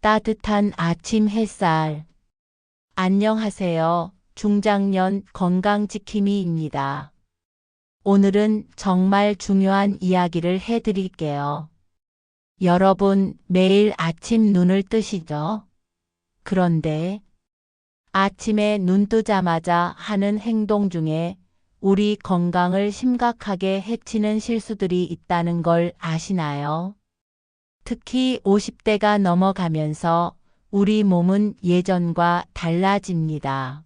따뜻한 아침 햇살. 안녕하세요. 중장년 건강지킴이입니다. 오늘은 정말 중요한 이야기를 해드릴게요. 여러분, 매일 아침 눈을 뜨시죠? 그런데 아침에 눈 뜨자마자 하는 행동 중에 우리 건강을 심각하게 해치는 실수들이 있다는 걸 아시나요? 특히 50대가 넘어가면서 우리 몸은 예전과 달라집니다.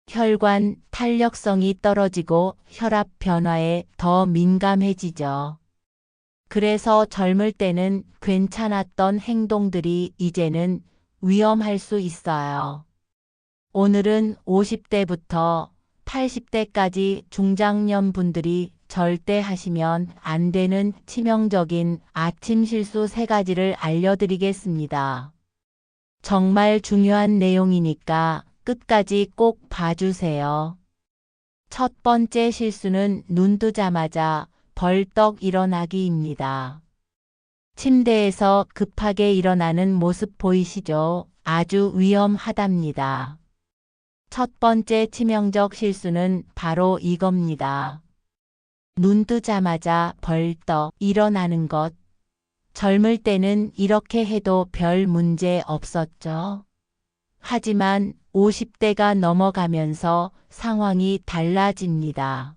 혈관 탄력성이 떨어지고 혈압 변화에 더 민감해지죠. 그래서 젊을 때는 괜찮았던 행동들이 이제는 위험할 수 있어요. 오늘은 50대부터 80대까지 중장년 분들이 절대 하시면 안 되는 치명적인 아침 실수 3가지를 알려드리겠습니다. 정말 중요한 내용이니까 끝까지 꼭 봐주세요. 첫 번째 실수는 눈 뜨자마자 벌떡 일어나기입니다. 침대에서 급하게 일어나는 모습 보이시죠? 아주 위험하답니다. 첫 번째 치명적 실수는 바로 이겁니다. 눈 뜨자마자 벌떡 일어나는 것. 젊을 때는 이렇게 해도 별 문제 없었죠. 하지만 50대가 넘어가면서 상황이 달라집니다.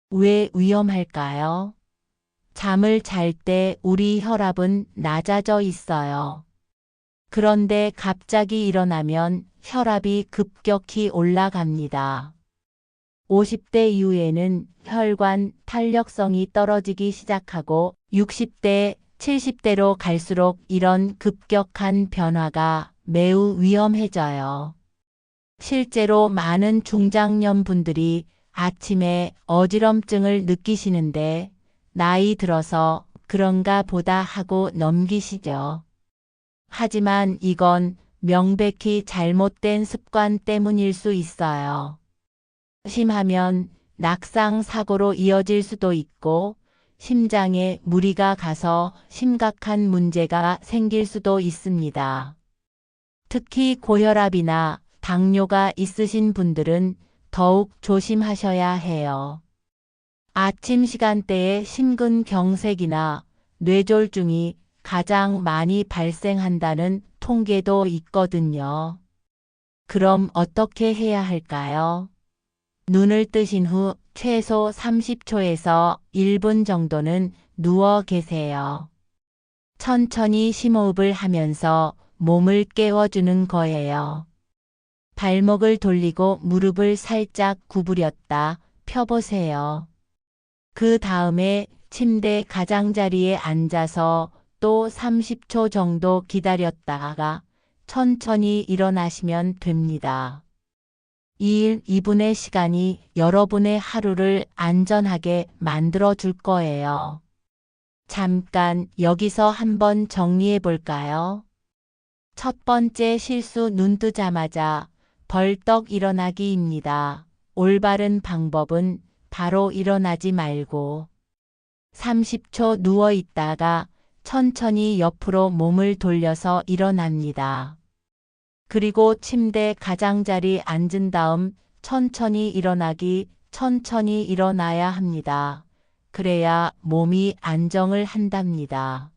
왜 위험할까요? 잠을 잘 때 우리 혈압은 낮아져 있어요. 그런데 갑자기 일어나면 혈압이 급격히 올라갑니다. 50대 이후에는 혈관 탄력성이 떨어지기 시작하고 60대, 70대로 갈수록 이런 급격한 변화가 매우 위험해져요. 실제로 많은 중장년 분들이 아침에 어지럼증을 느끼시는데 나이 들어서 그런가 보다 하고 넘기시죠. 하지만 이건 명백히 잘못된 습관 때문일 수 있어요. 심하면 낙상 사고로 이어질 수도 있고 심장에 무리가 가서 심각한 문제가 생길 수도 있습니다. 특히 고혈압이나 당뇨가 있으신 분들은 더욱 조심하셔야 해요. 아침 시간대에 심근경색이나 뇌졸중이 가장 많이 발생한다는 통계도 있거든요. 그럼 어떻게 해야 할까요? 눈을 뜨신 후 최소 30초에서 1분 정도는 누워 계세요. 천천히 심호흡을 하면서 몸을 깨워주는 거예요. 발목을 돌리고 무릎을 살짝 구부렸다 펴보세요. 그 다음에 침대 가장자리에 앉아서 또 30초 정도 기다렸다가 천천히 일어나시면 됩니다. 2분의 시간이 여러분의 하루를 안전하게 만들어 줄 거예요. 잠깐 여기서 한번 정리해 볼까요? 첫 번째 실수 눈 뜨자마자 벌떡 일어나기입니다. 올바른 방법은 바로 일어나지 말고 30초 누워 있다가 천천히 옆으로 몸을 돌려서 일어납니다. 그리고 침대 가장자리 앉은 다음 천천히 일어나야 합니다. 그래야 몸이 안정을 한답니다.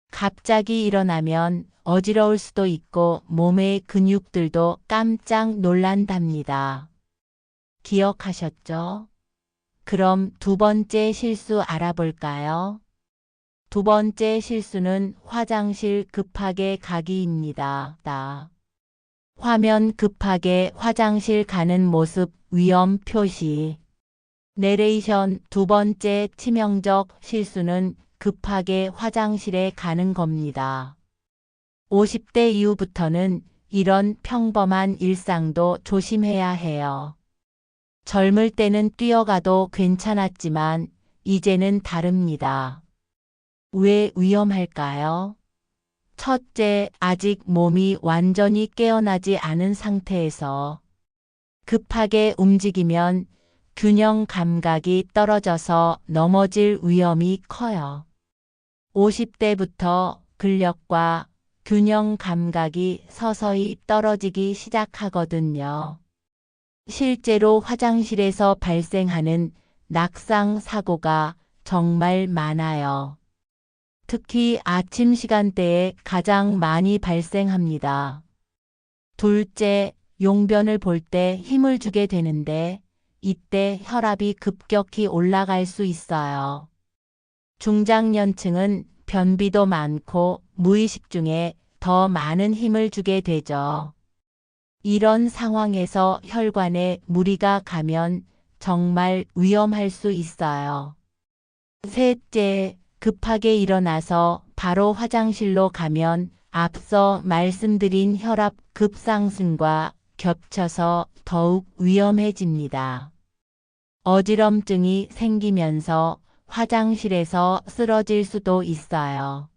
갑자기 일어나면 어지러울 수도 있고 몸의 근육들도 깜짝 놀란답니다. 기억하셨죠? 그럼 두 번째 실수 알아볼까요? 두 번째 실수는 화장실 급하게 가기입니다. 화면 급하게 화장실 가는 모습 위험 표시. 내레이션. 두 번째 치명적 실수는 급하게 화장실에 가는 겁니다. 50대 이후부터는 이런 평범한 일상도 조심해야 해요. 젊을 때는 뛰어가도 괜찮았지만 이제는 다릅니다. 왜 위험할까요? 첫째, 아직 몸이 완전히 깨어나지 않은 상태에서 급하게 움직이면 균형 감각이 떨어져서 넘어질 위험이 커요. 50대부터 근력과 균형 감각이 서서히 떨어지기 시작하거든요. 실제로 화장실에서 발생하는 낙상 사고가 정말 많아요. 특히 아침 시간대에 가장 많이 발생합니다. 둘째, 용변을 볼 때 힘을 주게 되는데 이때 혈압이 급격히 올라갈 수 있어요. 중장년층은 변비도 많고 무의식 중에 더 많은 힘을 주게 되죠. 이런 상황에서 혈관에 무리가 가면 정말 위험할 수 있어요. 셋째, 급하게 일어나서 바로 화장실로 가면 앞서 말씀드린 혈압 급상승과 겹쳐서 더욱 위험해집니다. 어지럼증이 생기면서 화장실에서 쓰러질 수도 있어요.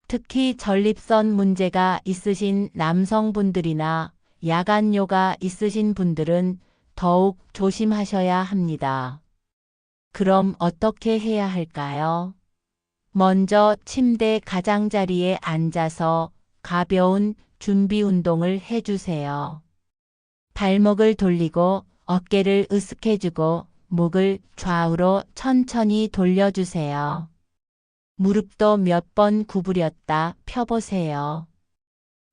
특히 전립선 문제가 있으신 남성분들이나 야간뇨가 있으신 분들은 더욱 조심하셔야 합니다. 그럼 어떻게 해야 할까요? 먼저 침대 가장자리에 앉아서 가벼운 준비 운동을 해주세요. 발목을 돌리고 어깨를 으쓱해주고 목을 좌우로 천천히 돌려주세요. 무릎도 몇 번 구부렸다 펴보세요.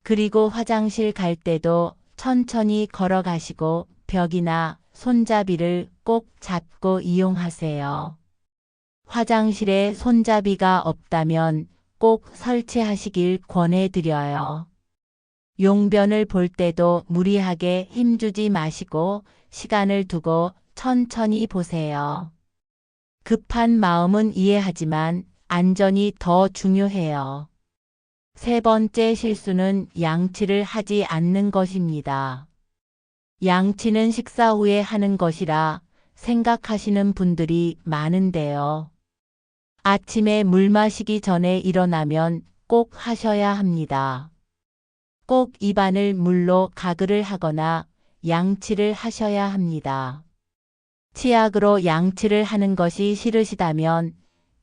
그리고 화장실 갈 때도 천천히 걸어가시고 벽이나 손잡이를 꼭 잡고 이용하세요. 화장실에 손잡이가 없다면 꼭 설치하시길 권해드려요. 용변을 볼 때도 무리하게 힘주지 마시고 시간을 두고 천천히 보세요. 급한 마음은 이해하지만 안전이 더 중요해요. 세 번째 실수는 양치를 하지 않는 것입니다. 양치는 식사 후에 하는 것이라 생각하시는 분들이 많은데요. 아침에 물 마시기 전에 일어나면 꼭 하셔야 합니다. 꼭 입안을 물로 가글을 하거나 양치를 하셔야 합니다. 치약으로 양치를 하는 것이 싫으시다면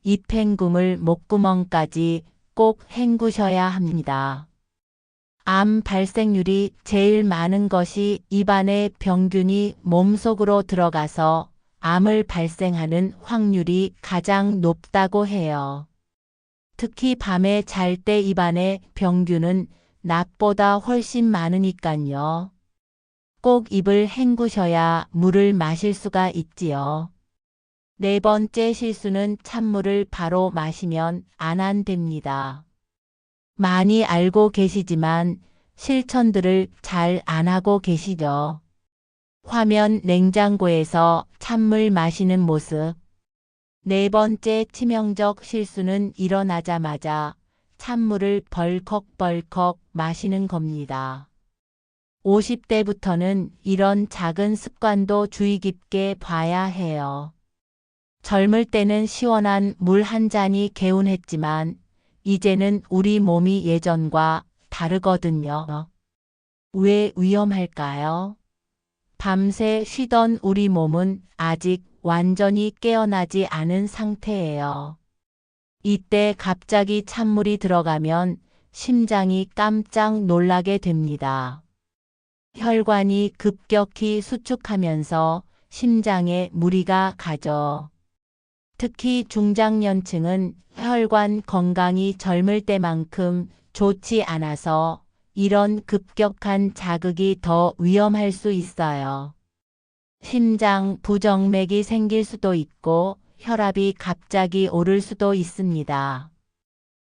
입행굼을 목구멍까지 꼭 헹구셔야 합니다. 암 발생률이 제일 많은 것이 입안의 병균이 몸속으로 들어가서 암을 발생하는 확률이 가장 높다고 해요. 특히 밤에 잘 때 입안의 병균은 낮보다 훨씬 많으니까요. 꼭 입을 헹구셔야 물을 마실 수가 있지요. 네 번째 실수는 찬물을 바로 마시면 안 됩니다. 많이 알고 계시지만 실천들을 잘 안 하고 계시죠. 화면 냉장고에서 찬물 마시는 모습. 네 번째 치명적 실수는 일어나자마자 찬물을 벌컥벌컥 마시는 겁니다. 50대부터는 이런 작은 습관도 주의 깊게 봐야 해요. 젊을 때는 시원한 물 한 잔이 개운했지만 이제는 우리 몸이 예전과 다르거든요. 왜 위험할까요? 밤새 쉬던 우리 몸은 아직 완전히 깨어나지 않은 상태예요. 이때 갑자기 찬물이 들어가면 심장이 깜짝 놀라게 됩니다. 혈관이 급격히 수축하면서 심장에 무리가 가죠. 특히 중장년층은 혈관 건강이 젊을 때만큼 좋지 않아서 이런 급격한 자극이 더 위험할 수 있어요. 심장 부정맥이 생길 수도 있고 혈압이 갑자기 오를 수도 있습니다.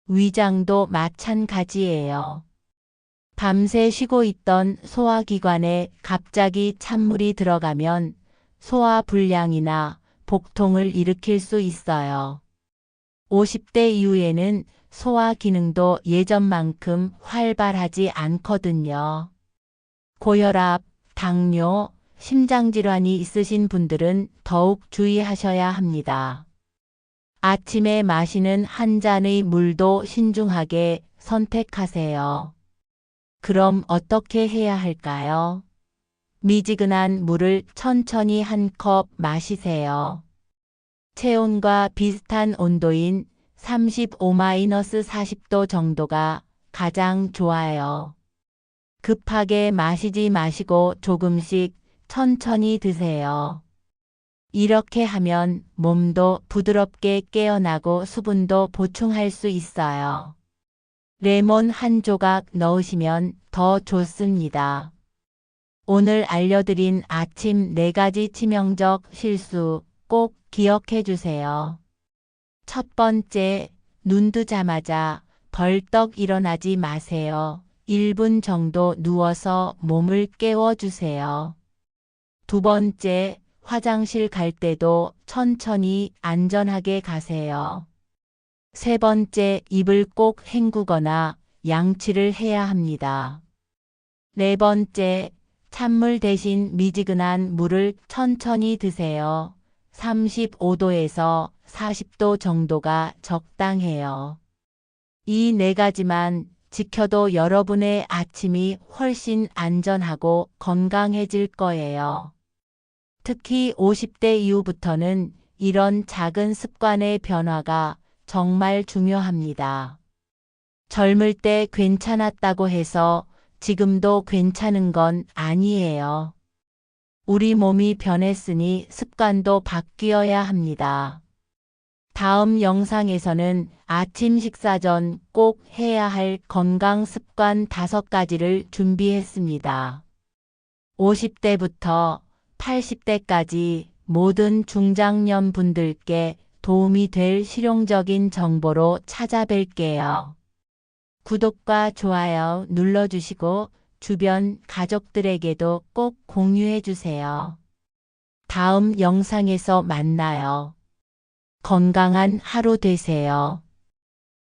위장도 마찬가지예요. 밤새 쉬고 있던 소화기관에 갑자기 찬물이 들어가면 소화불량이나 복통을 일으킬 수 있어요. 50대 이후에는 소화 기능도 예전만큼 활발하지 않거든요. 고혈압, 당뇨, 심장질환이 있으신 분들은 더욱 주의하셔야 합니다. 아침에 마시는 한 잔의 물도 신중하게 선택하세요. 그럼 어떻게 해야 할까요? 미지근한 물을 천천히 한 컵 마시세요. 체온과 비슷한 온도인 35-40도 정도가 가장 좋아요. 급하게 마시지 마시고 조금씩 천천히 드세요. 이렇게 하면 몸도 부드럽게 깨어나고 수분도 보충할 수 있어요. 레몬 한 조각 넣으시면 더 좋습니다. 오늘 알려드린 아침 4가지 치명적 실수 꼭 기억해 주세요. 첫 번째, 눈 뜨자마자 벌떡 일어나지 마세요. 1분 정도 누워서 몸을 깨워주세요. 두 번째, 화장실 갈 때도 천천히 안전하게 가세요. 세 번째, 입을 꼭 헹구거나 양치를 해야 합니다. 네 번째, 찬물 대신 미지근한 물을 천천히 드세요. 35도에서 40도 정도가 적당해요. 이 4가지만 지켜도 여러분의 아침이 훨씬 안전하고 건강해질 거예요. 특히 50대 이후부터는 이런 작은 습관의 변화가 정말 중요합니다. 젊을 때 괜찮았다고 해서 지금도 괜찮은 건 아니에요. 우리 몸이 변했으니 습관도 바뀌어야 합니다. 다음 영상에서는 아침 식사 전 꼭 해야 할 건강 습관 5가지를 준비했습니다. 50대부터 80대까지 모든 중장년 분들께 도움이 될 실용적인 정보로 찾아뵐게요. 구독과 좋아요 눌러주시고 주변 가족들에게도 꼭 공유해주세요. 다음 영상에서 만나요. 건강한 하루 되세요.